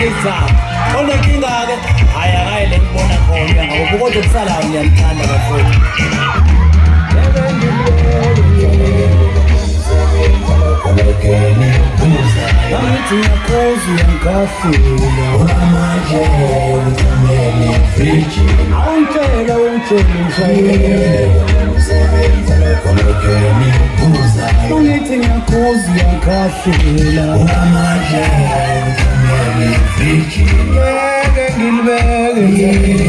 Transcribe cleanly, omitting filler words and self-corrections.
Eza onenkinga-ke hhayi akayi le ngibona khona ngoba kodwa kusalayo ngiyamthanda kakhulu. Angithi ngiyakhozi uyangikhafula amanje uthumele friji awungitshela mshayeli umsebenzi lokhonokeni buza angithi ngiyakhozi uyangikhafula amanje uthumele friji ngeke ngilibeke